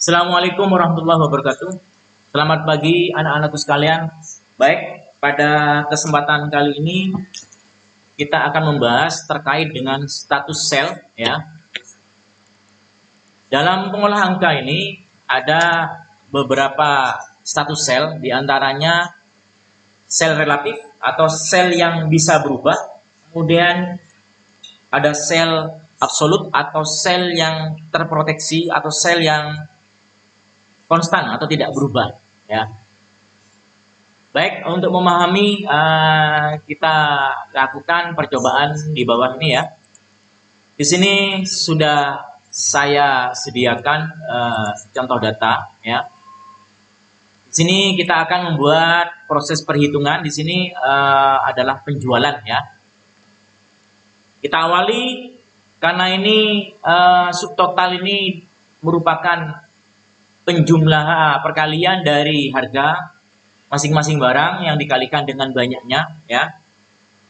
Assalamualaikum warahmatullahi wabarakatuh. Selamat pagi anak-anakku sekalian. Baik, pada kesempatan kali ini kita akan membahas terkait dengan status sel ya. Dalam pengolahan angka ini ada beberapa status sel, diantaranya sel relatif atau sel yang bisa berubah, kemudian ada sel absolut atau sel yang terproteksi atau sel yang konstan atau tidak berubah ya. Baik, untuk memahami kita lakukan percobaan di bawah ini ya. Di sini sudah saya sediakan contoh data ya. Di sini kita akan membuat proses perhitungan. Di sini adalah penjualan ya. Kita awali karena ini subtotal ini merupakan penjumlahan perkalian dari harga masing-masing barang yang dikalikan dengan banyaknya ya.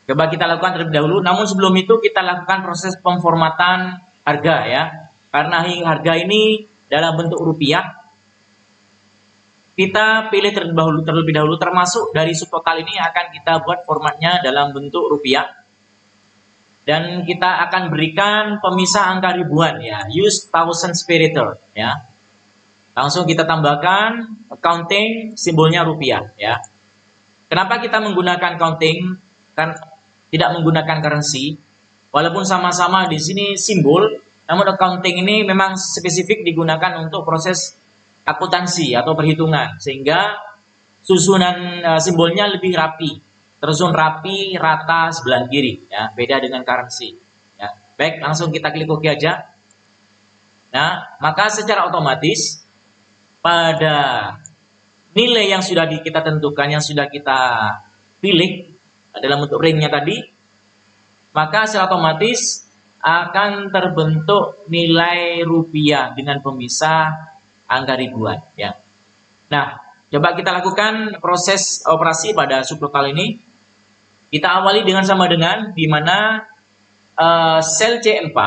Coba kita lakukan terlebih dahulu, namun sebelum itu kita lakukan proses pemformatan harga ya. Karena harga ini dalam bentuk rupiah, kita pilih terlebih dahulu termasuk dari subtotal ini akan kita buat formatnya dalam bentuk rupiah. Dan kita akan berikan pemisah angka ribuan ya, use thousands per liter ya. Langsung kita tambahkan counting, simbolnya rupiah ya. Kenapa kita menggunakan counting? Kan tidak menggunakan currency. Walaupun sama-sama di sini simbol, namun accounting ini memang spesifik digunakan untuk proses akuntansi atau perhitungan, sehingga susunan simbolnya lebih rapi, tersusun rapi, rata sebelah kiri ya, beda dengan currency ya. Baik, langsung kita klik OK aja. Nah, maka secara otomatis pada nilai yang sudah kita tentukan, yang sudah kita pilih dalam bentuk ringnya tadi, maka secara otomatis akan terbentuk nilai rupiah dengan pemisah angka ribuan ya. Nah, coba kita lakukan proses operasi pada subtotal ini. Kita awali dengan sama dengan di mana sel C4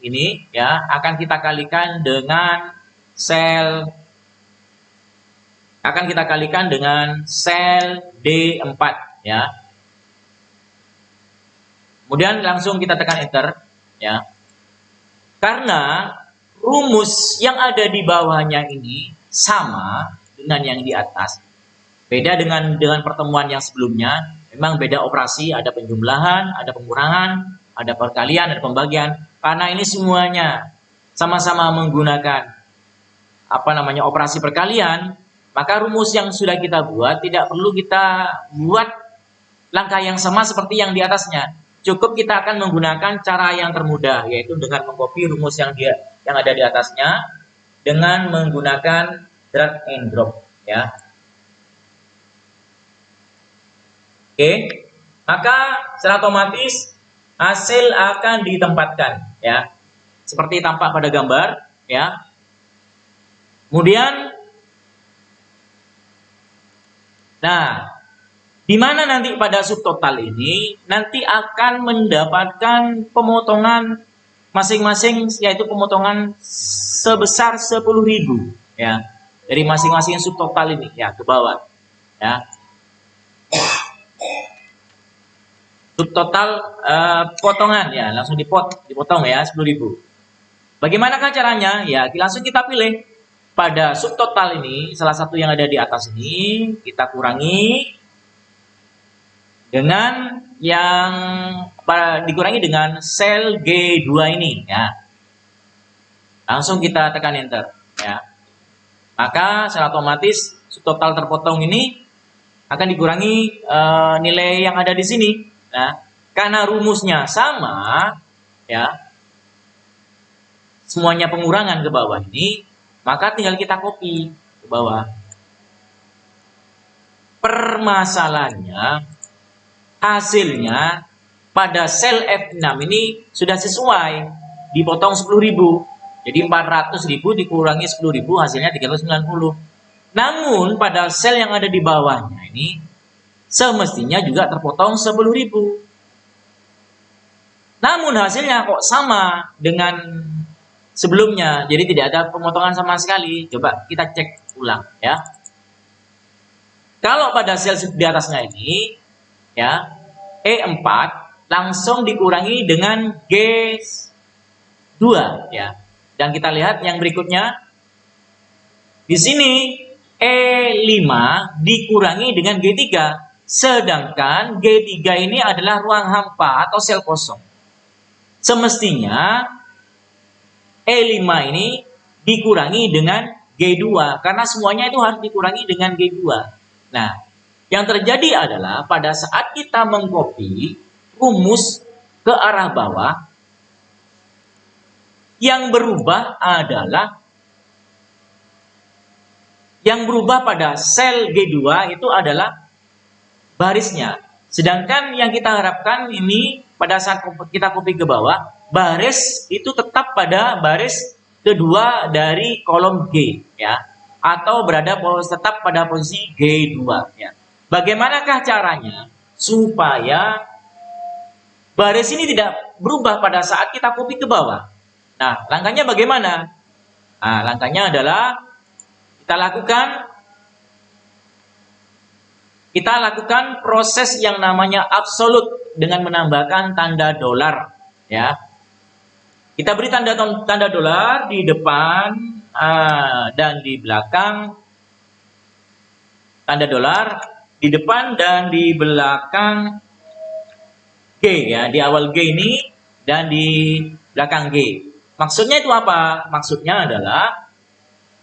ini ya akan kita kalikan dengan sel D4 ya. Kemudian langsung kita tekan enter ya. Karena rumus yang ada di bawahnya ini sama dengan yang di atas. Beda dengan pertemuan yang sebelumnya, memang beda operasi, ada penjumlahan, ada pengurangan, ada perkalian, ada pembagian. Karena ini semuanya sama-sama menggunakan operasi perkalian, maka rumus yang sudah kita buat tidak perlu kita buat langkah yang sama seperti yang di atasnya. Cukup kita akan menggunakan cara yang termudah, yaitu dengan mengcopy rumus yang ada di atasnya dengan menggunakan drag and drop ya. Oke, maka secara otomatis hasil akan ditempatkan ya, seperti tampak pada gambar ya. Kemudian, nah, di mana nanti pada subtotal ini nanti akan mendapatkan pemotongan masing-masing, yaitu pemotongan sebesar 10.000 ya dari masing-masing subtotal ini ya ke bawah ya. Subtotal potongan ya, langsung dipotong ya 10.000. Bagaimanakah caranya? Ya, langsung kita pilih pada subtotal ini, salah satu yang ada di atas ini kita kurangi dengan yang dikurangi dengan sel G2 ini ya. Langsung kita tekan enter ya. Maka secara otomatis subtotal terpotong ini akan dikurangi nilai yang ada di sini. Nah, karena rumusnya sama ya, semuanya pengurangan ke bawah ini, maka tinggal kita copy ke bawah. Permasalahannya, hasilnya pada sel F6 ini sudah sesuai, dipotong 10.000. Jadi 400.000 dikurangi 10.000, hasilnya 390. Namun pada sel yang ada di bawahnya ini semestinya juga terpotong 10.000. Namun hasilnya kok sama dengan sebelumnya. Jadi tidak ada pemotongan sama sekali. Coba kita cek ulang ya. Kalau pada sel di atasnya ini ya, E4 langsung dikurangi dengan G2 ya. Dan kita lihat yang berikutnya. Di sini E5 dikurangi dengan G3. Sedangkan G3 ini adalah ruang hampa atau sel kosong. Semestinya E5 ini dikurangi dengan G2 karena semuanya itu harus dikurangi dengan G2. Nah, yang terjadi adalah pada saat kita mengcopy rumus ke arah bawah, yang berubah pada sel G2 itu adalah barisnya. Sedangkan yang kita harapkan ini pada saat kita copy ke bawah, baris itu tetap pada baris kedua dari kolom G ya, atau tetap pada posisi G2 ya. Bagaimanakah caranya supaya baris ini tidak berubah pada saat kita copy ke bawah? Nah, langkahnya bagaimana? Nah, langkahnya adalah kita lakukan proses yang namanya absolute dengan menambahkan tanda dolar ya. Kita beri tanda dolar di depan dan di belakang, tanda dolar di depan dan di belakang G ya, di awal G ini dan di belakang G. Maksudnya itu apa? Maksudnya adalah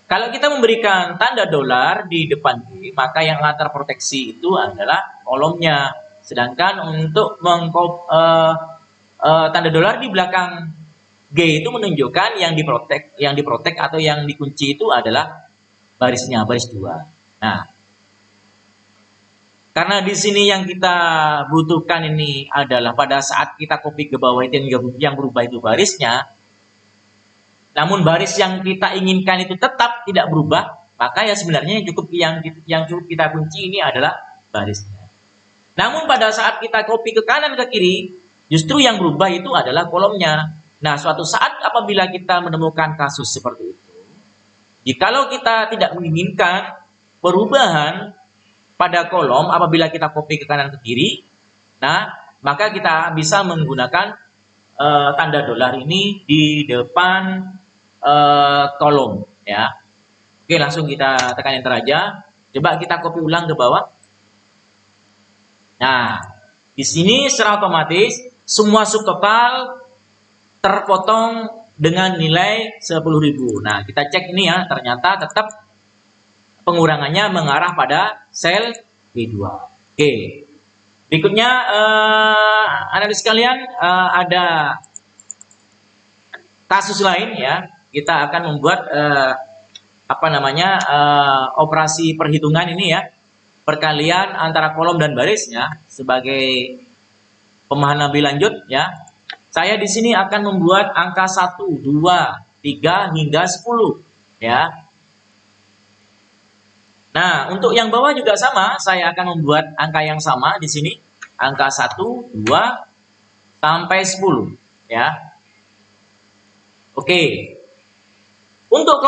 kalau kita memberikan tanda dolar di depan G, maka yang akan terproteksi itu adalah kolomnya. Sedangkan untuk tanda dolar di belakang G itu menunjukkan yang diprotek atau yang dikunci itu adalah barisnya, baris 2. Nah, karena di sini yang kita butuhkan ini adalah pada saat kita copy ke bawah itu yang berubah itu barisnya. Namun baris yang kita inginkan itu tetap tidak berubah, maka ya sebenarnya yang cukup kita kunci ini adalah barisnya. Namun pada saat kita copy ke kanan ke kiri, justru yang berubah itu adalah kolomnya. Nah, suatu saat apabila kita menemukan kasus seperti itu, jikalau kita tidak menginginkan perubahan pada kolom apabila kita copy ke kanan ke kiri, nah maka kita bisa menggunakan tanda dolar ini di depan kolom ya. Oke, langsung kita tekan enter aja. Coba kita copy ulang ke bawah. Nah, di sini secara otomatis semua subtotal terpotong dengan nilai 10.000. Nah, kita cek ini ya, ternyata tetap pengurangannya mengarah pada sel B2. Oke. Berikutnya analis sekalian, ada kasus lain ya. Kita akan membuat operasi perhitungan ini ya, perkalian antara kolom dan barisnya sebagai pemahaman lebih lanjut ya. Saya di sini akan membuat angka 1, 2, 3 hingga 10 ya. Nah, untuk yang bawah juga sama, saya akan membuat angka yang sama di sini, angka 1, 2 sampai 10 ya. Oke. Untuk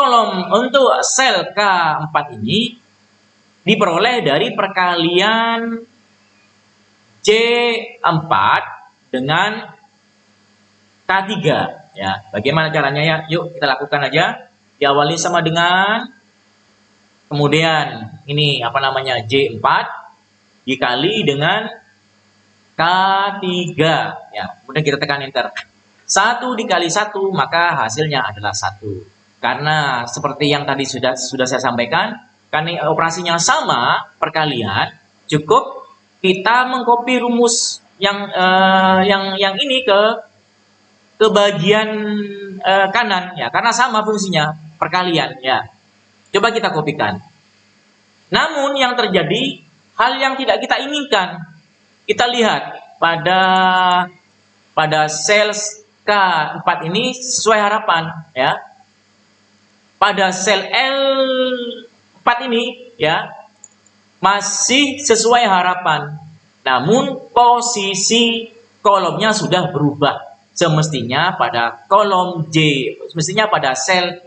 sel K4 ini diperoleh dari perkalian C4 dengan K3 ya. Bagaimana caranya ya? Yuk kita lakukan aja. Diawali sama dengan, kemudian ini J4 dikali dengan K3 ya. Kemudian kita tekan enter. 1 dikali 1 maka hasilnya adalah 1. Karena seperti yang tadi sudah saya sampaikan, karena operasinya sama, perkalian, cukup kita mengcopy rumus yang ini ke bagian kanan ya, karena sama fungsinya, perkalian ya. Coba kita kopikan. Namun yang terjadi hal yang tidak kita inginkan. Kita lihat pada sel K4 ini sesuai harapan ya. Pada sel L4 ini ya masih sesuai harapan. Namun posisi kolomnya sudah berubah semestinya pada kolom semestinya pada sel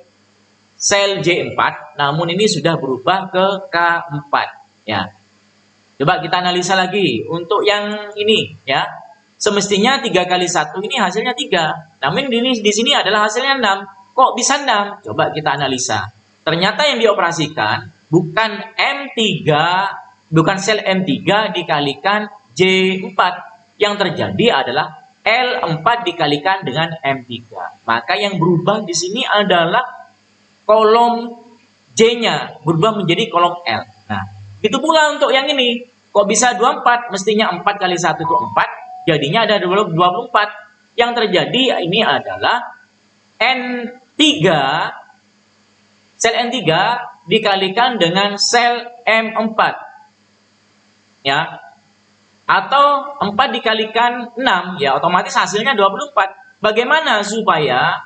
J4, namun ini sudah berubah ke K4 ya. Coba kita analisa lagi untuk yang ini ya. Semestinya 3 kali 1 ini hasilnya 3. Namun di sini adalah hasilnya 6. Kok bisa 6? Coba kita analisa. Ternyata yang dioperasikan bukan bukan sel M3 dikalikan J4. Yang terjadi adalah L4 dikalikan dengan M3. Maka yang berubah di sini adalah kolom J-nya berubah menjadi kolom L. Nah, itu pula untuk yang ini. Kok bisa 24? Mestinya 4 kali 1 itu 4. Jadinya ada 24. Yang terjadi ini adalah N3, sel N3 dikalikan dengan sel M4. Ya. Atau 4 dikalikan 6, ya otomatis hasilnya 24. Bagaimana supaya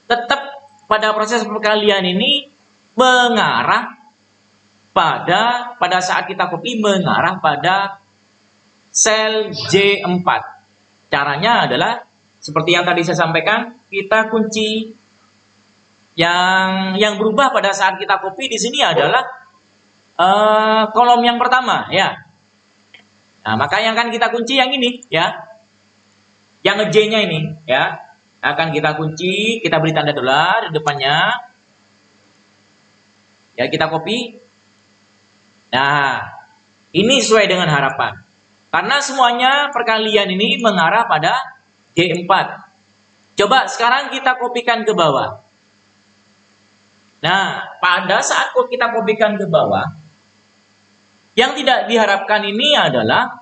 tetap pada proses perkalian ini mengarah pada saat kita copy mengarah pada sel J4. Caranya adalah seperti yang tadi saya sampaikan, kita kunci yang berubah pada saat kita copy di sini adalah kolom yang pertama ya. Nah, maka yang akan kita kunci yang ini ya. Yang J-nya ini ya. Akan kita kunci, kita beri tanda dolar di depannya. Ya, kita copy. Nah, ini sesuai dengan harapan. Karena semuanya perkalian ini mengarah pada J4. Coba sekarang kita kopikan ke bawah. Nah, pada saat kita kopikan ke bawah, yang tidak diharapkan ini adalah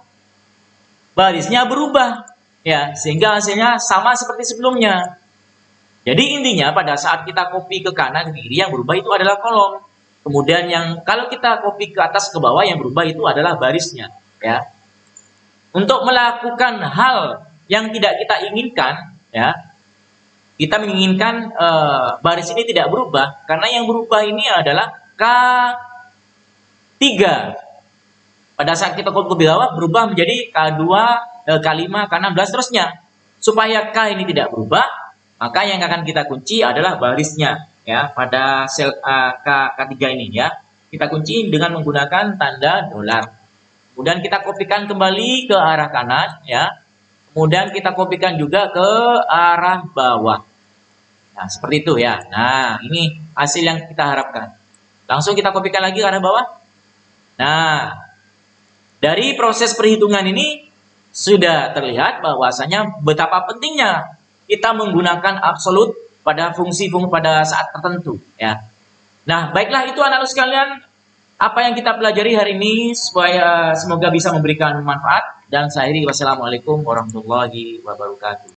barisnya berubah. Ya, sehingga hasilnya sama seperti sebelumnya. Jadi intinya pada saat kita copy ke kanan ke kiri yang berubah itu adalah kolom. Kemudian yang kalau kita copy ke atas ke bawah yang berubah itu adalah barisnya, ya. Untuk melakukan hal yang tidak kita inginkan, ya. Kita menginginkan baris ini tidak berubah karena yang berubah ini adalah K3. Pada saat kita copy ke bawah berubah menjadi K2, K5, K6 dan seterusnya. Supaya K ini tidak berubah, maka yang akan kita kunci adalah barisnya ya pada sel K3 ini ya. Kita kunci dengan menggunakan tanda dolar. Kemudian kita kopikan kembali ke arah kanan ya. Kemudian kita kopikan juga ke arah bawah. Nah, seperti itu ya. Nah, ini hasil yang kita harapkan. Langsung kita kopikan lagi ke arah bawah. Nah, dari proses perhitungan ini sudah terlihat bahwasanya betapa pentingnya kita menggunakan absolut pada pada saat tertentu ya. Nah, baiklah itu anak-anak sekalian apa yang kita pelajari hari ini supaya semoga bisa memberikan manfaat dan saya akhiri wassalamualaikum warahmatullahi wabarakatuh.